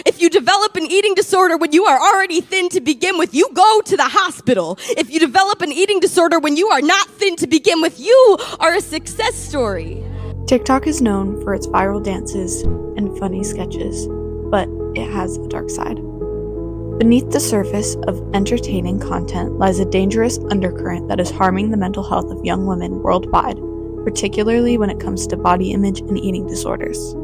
If you develop an eating disorder when you are already thin to begin with, you go to the hospital. If you develop an eating disorder when you are not thin to begin with, you are a success story. TikTok is known for its viral dances and funny sketches, but it has a dark side. Beneath the surface of entertaining content lies a dangerous undercurrent that is harming the mental health of young women worldwide, particularly when it comes to body image and eating disorders.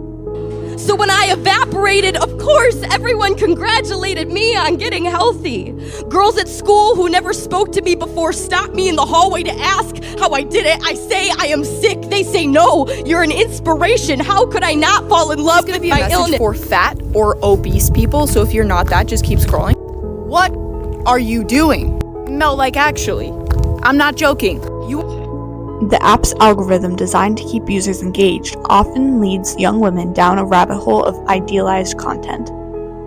So when I evaporated, of course, everyone congratulated me on getting healthy. Girls at school who never spoke to me before stopped me in the hallway to ask how I did it. I say I am sick. They say, no, you're an inspiration. How could I not fall in love with my illness? It's gonna be a message for fat or obese people, so if you're not that, just keep scrolling. What are you doing? No, like actually. I'm not joking. The app's algorithm, designed to keep users engaged, often leads young women down a rabbit hole of idealized content.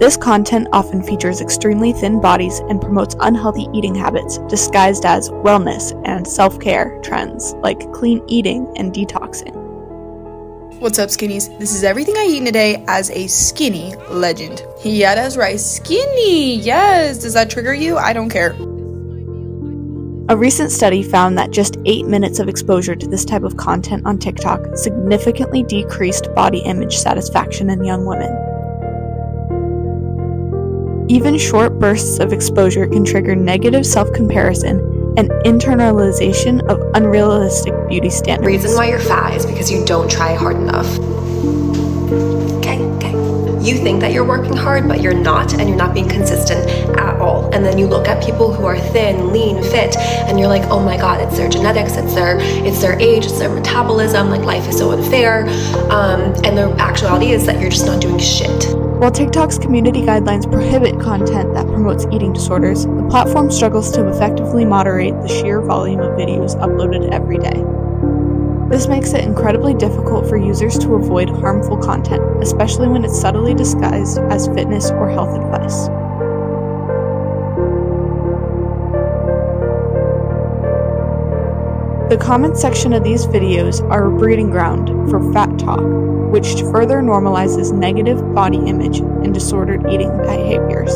This content often features extremely thin bodies and promotes unhealthy eating habits disguised as wellness and self-care trends like clean eating and detoxing. What's up, skinnies? This is everything I eat in a day as a skinny legend. Yeah, that's right, skinny. Yes, does that trigger you? I don't care. A recent study found that just 8 minutes of exposure to this type of content on TikTok significantly decreased body image satisfaction in young women. Even short bursts of exposure can trigger negative self-comparison and internalization of unrealistic beauty standards. The reason why you're fat is because you don't try hard enough. Okay. You think that you're working hard, but you're not, and you're not being consistent at all. And then you look at people who are thin, lean, fit, and you're like, oh my God, it's their genetics, it's their age, it's their metabolism, like life is so unfair. And the actuality is that you're just not doing shit. While TikTok's community guidelines prohibit content that promotes eating disorders, the platform struggles to effectively moderate the sheer volume of videos uploaded every day. This makes it incredibly difficult for users to avoid harmful content, especially when it's subtly disguised as fitness or health advice. The comment section of these videos are a breeding ground for fat talk, which further normalizes negative body image and disordered eating behaviors.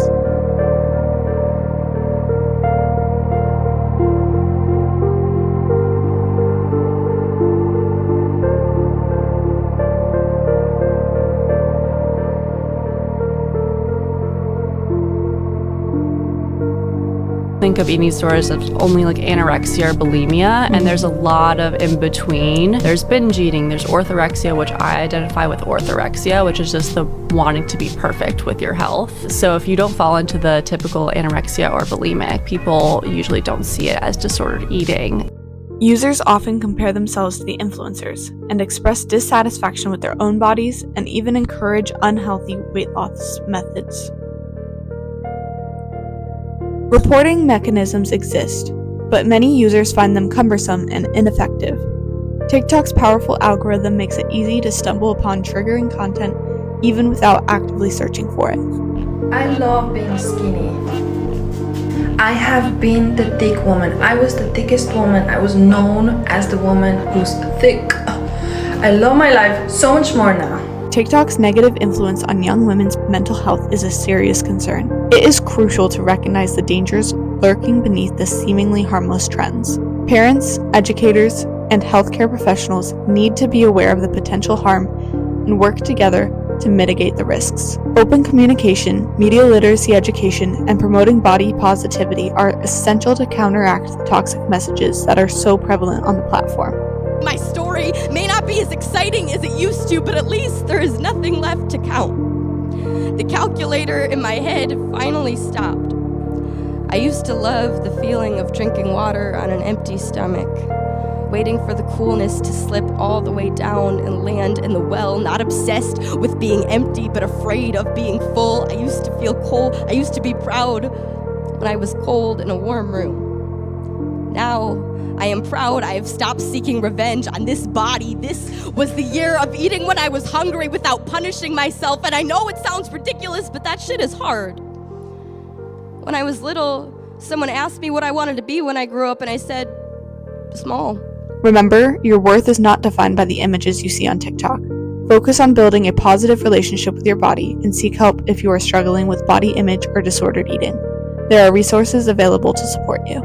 Think of eating disorders as only like anorexia or bulimia, and there's a lot of in between. There's binge eating, there's orthorexia, which I identify with orthorexia, which is just the wanting to be perfect with your health. So if you don't fall into the typical anorexia or bulimic, people usually don't see it as disordered eating. Users often compare themselves to the influencers and express dissatisfaction with their own bodies and even encourage unhealthy weight loss methods. Reporting mechanisms exist, but many users find them cumbersome and ineffective. TikTok's powerful algorithm makes it easy to stumble upon triggering content even without actively searching for it. I love being skinny. I have been the thick woman. I was the thickest woman. I was known as the woman who's thick. I love my life so much more now. TikTok's negative influence on young women's mental health is a serious concern. It is crucial to recognize the dangers lurking beneath the seemingly harmless trends. Parents, educators, and healthcare professionals need to be aware of the potential harm and work together to mitigate the risks. Open communication, media literacy education, and promoting body positivity are essential to counteract the toxic messages that are so prevalent on the platform. My story may not be as exciting as it used to, but at least there is nothing left to count. The calculator in my head finally stopped. I used to love the feeling of drinking water on an empty stomach, waiting for the coolness to slip all the way down and land in the well, not obsessed with being empty, but afraid of being full. I used to feel cold. I used to be proud when I was cold in a warm room. Now, I am proud I have stopped seeking revenge on this body. This was the year of eating when I was hungry without punishing myself. And I know it sounds ridiculous, but that shit is hard. When I was little, someone asked me what I wanted to be when I grew up, and I said, small. Remember, your worth is not defined by the images you see on TikTok. Focus on building a positive relationship with your body and seek help if you are struggling with body image or disordered eating. There are resources available to support you.